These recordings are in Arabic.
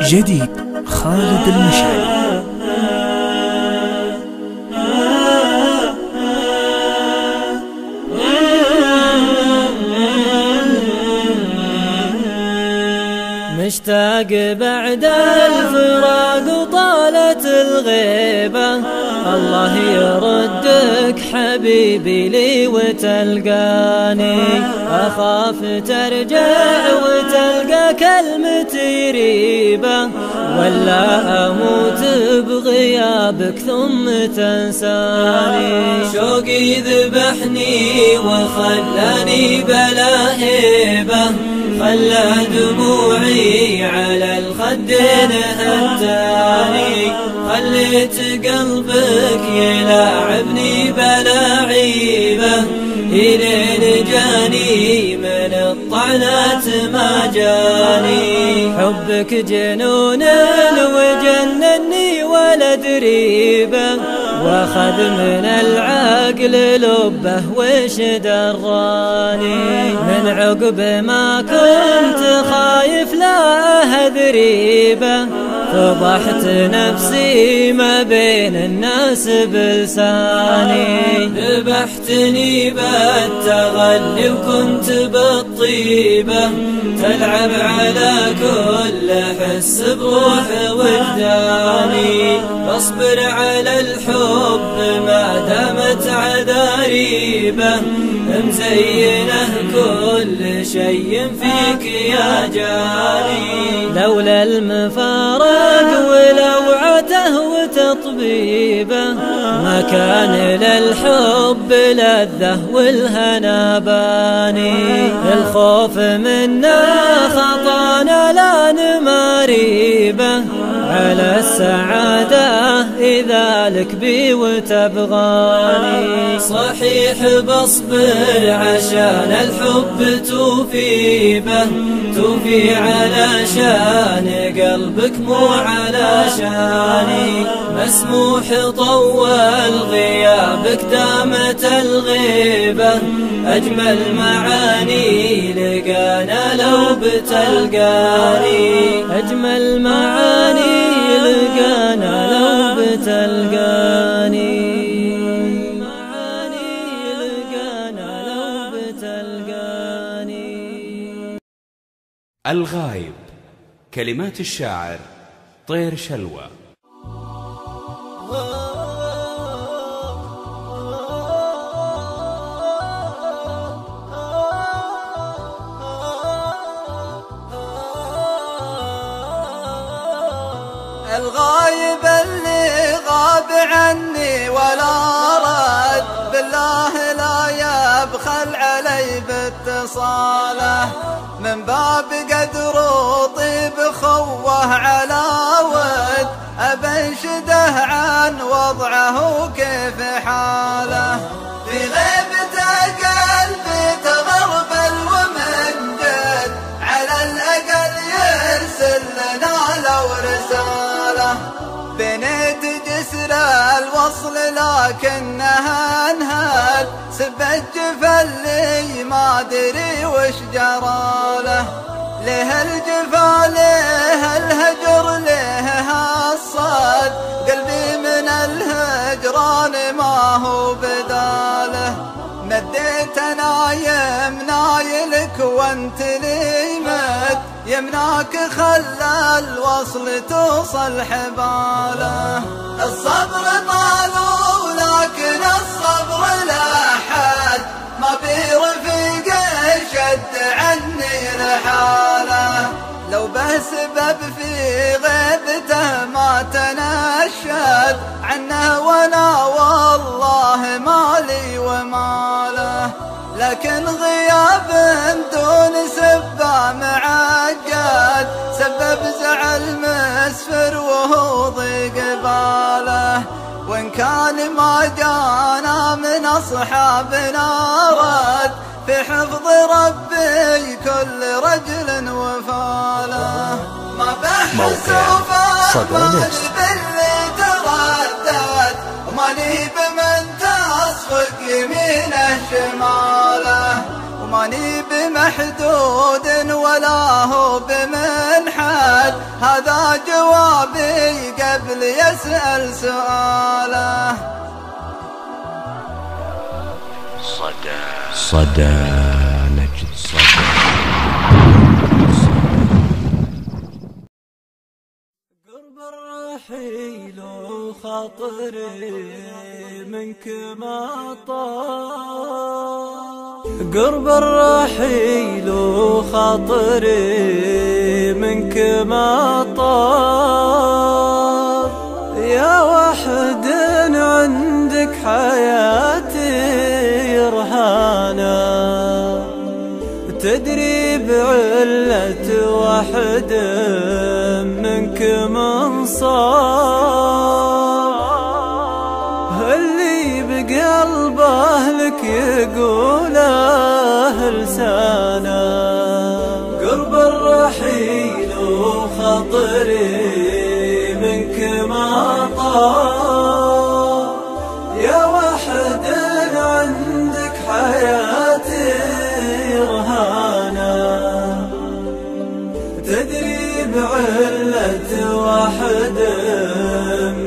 جديد خالد المشعري. مشتاق بعد الفراق وطالت الغيبة، الله يردك حبيبي لي وتلقاني، أخاف ترجع وتلقى كلمتي ريبة، ولا أموت بغيابك ثم تنساني. شوقي ذبحني وخلاني بلا هيبة، خلى دموعي على الخدين هتاني، خليت قلبك يلاعبني بلا عيبة، إلين جاني من الطعنات ما جاني. حبك جنون وجنني ولد ريبة، واخذ من العقل لبه وش دراني. من عقب ما كنت خايف لا هذريبة، فضحت نفسي ما بين الناس بلساني. ذبحتني بالتغلي وكنت بالطيبة، تلعب على كل حس بروح وجداني. بصبر على الحب ما دامت عذاريبة، مزينه كل شيء فيك يا جاني. لولا المفارق ولوعته وتطبيبه، ما كان للحب لذة والهنا باني. الخوف منا خطانا لا نماريبه، على السعادة إذا لك بي وتبغاني. صحيح بصبر عشان الحب توفي به، توفي على شان قلبك مو على شاني. مسموح طول غيابك دامت الغيبة، أجمل معاني لقانا لو بتلقاني. أجمل معاني لقانا لو بتلقاني. معاني لقانا لو بتلقاني. الغايب، كلمات الشاعر طير شلوى. الغايب اللي غاب عني ولا رد، بالله لا يبخل علي باتصاله. من باب قدر وطيب خوه على ود، أبنشده عن وضعه كيف حاله. في غيبته قلبي تغربل ومن جد، على الأقل يرسل لنا لو رسالة. بنيت جسر الوصل لكنها انهد، سبت جفا اللي ما دري وش جراله. له الجفا له الهجر له الصد، قلبي من الهجران ما هو بداله. مديت نايم نايلك وانت لي مد، يمناك خلى الوصل توصل حباله. الصبر طال ولكن الصبر لا حد، ما بيرفيق شد عني لحاله. لو به سبب في غيبته ما تنشد عنه، وانا والله مالي وماله. لكن غياب دون سبة معجد، سبب زعل مسفر وهو ضيق باله. وإن كان ما جانا من أصحابنا رد، في حفظ ربي كل رجل وفاله. ما بحس وفاله باللي تردد، وماني بمن تصفق يمينه شماله. وماني بمحدود ولا هو بمنحد، هذا جوابي قبل يسأل سؤاله. صدى نجد قرب الرحيل وخاطري منك ما طار، قرب الرحيل وخاطري منك ما طار، يا وحد عندك حياتي رهانة، تدري بعلة وحد منك من صار، اللي بقلبه لك يقوله لسانه، قرب الرحيل وخاطري منك ما طار، يا وحد عندك حياتي رهانة، تدري بعلة واحد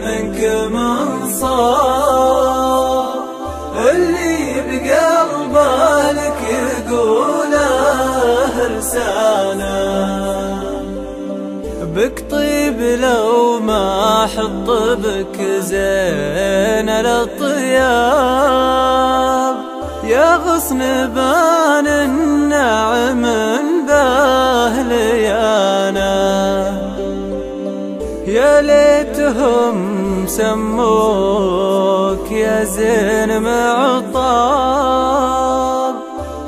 منك من صار، اللي بقلبه لك يقوله لسانه، بك طيب لو ما حط بك زين الطياب، يا غصن بان النعم باهليانا، يا ليتهم سموك يا زين معطاب،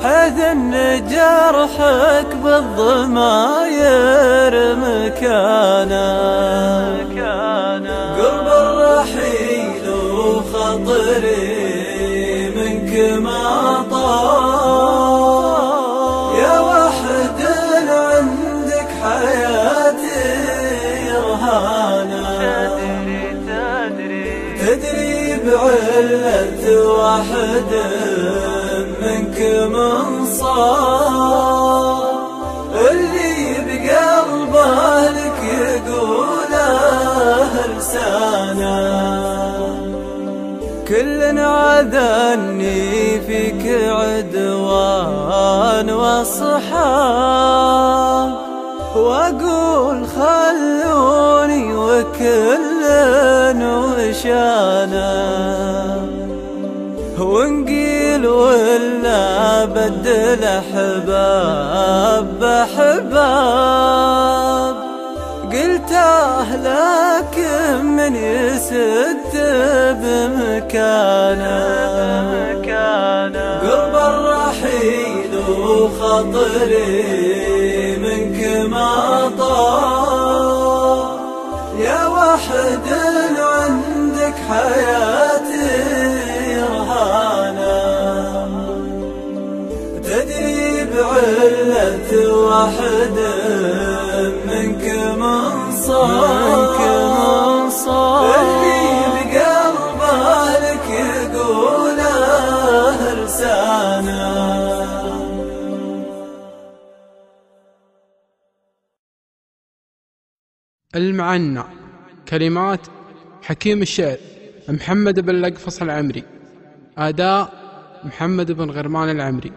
حيث ان جرحك بالضماير مكانا، قرب الرحيل وخاطري منك ما طار، يا وحد عندك حياتي رهانة، تدري بعلة واحد منك من صار، اللي بقلبه لك يقوله لسانه، كل عذني فيك عدوان وصحاب، واقول خلوني وكل وشانا، ونقيل ولا بدل احباب بحباب، قلته لكن من يسد بمكانه، قرب الرحيل وخاطري منك ما طار، يا وحد عندك حياتي رهانة، تدري بعلة واحد منك من صار، اللي بقلبه لك يقوله لسانه. المعنى، كلمات حكيم الشعر محمد بن لقفص العمري، أداء محمد بن غرمان العمري.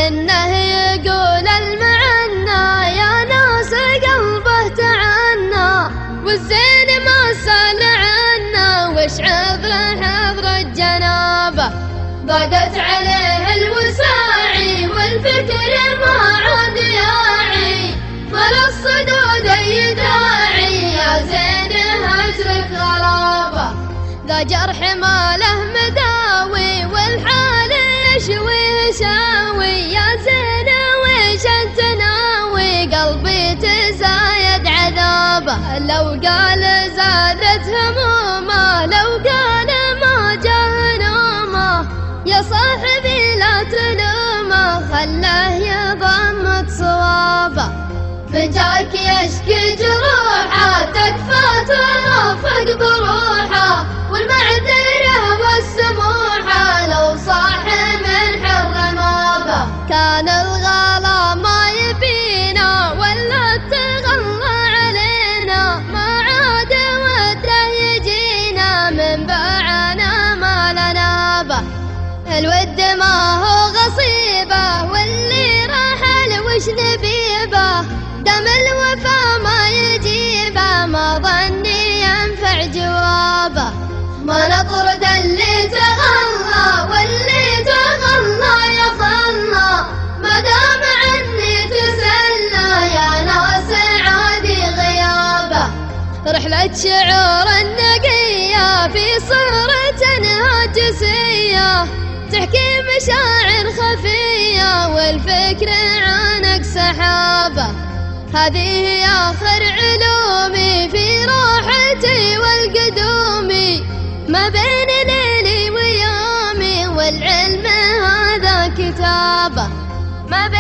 إنه يقول المعنى يا ناس قلبه تعنى، والزين ما سال عنا، وش عذره حضر الجنابه، ضاقت عليه الوساعي والفكر ما عاد ياعي، ولا الصدود اي داعي، يا زين هجرك غرابه، ذا جرح ما له مداوي، والحال يشوي يشاوي، يا زين ويش انت ناوي، قلبي تزايد عذابه، لو قال زادت همومه، لو قال ما جاه نومه، يا صاحبي لا تلومه، خله يضمد صوابه، فجاك يشكي جروحه، تكفى ترافق بروحه، والمعدن ما نطرد اللي تغلى واللي تغلى يخلى، ما دام عني تسلى يا ناس عادي غيابه. رحلة شعور النقية في صورة هاجسية تحكي مشاعر خفية والفكر عنك سحابة. هذه هي آخر علومي في راحتي والقدومي، ما بين ليلي ويومي والعلم هذا كتابه. ما بين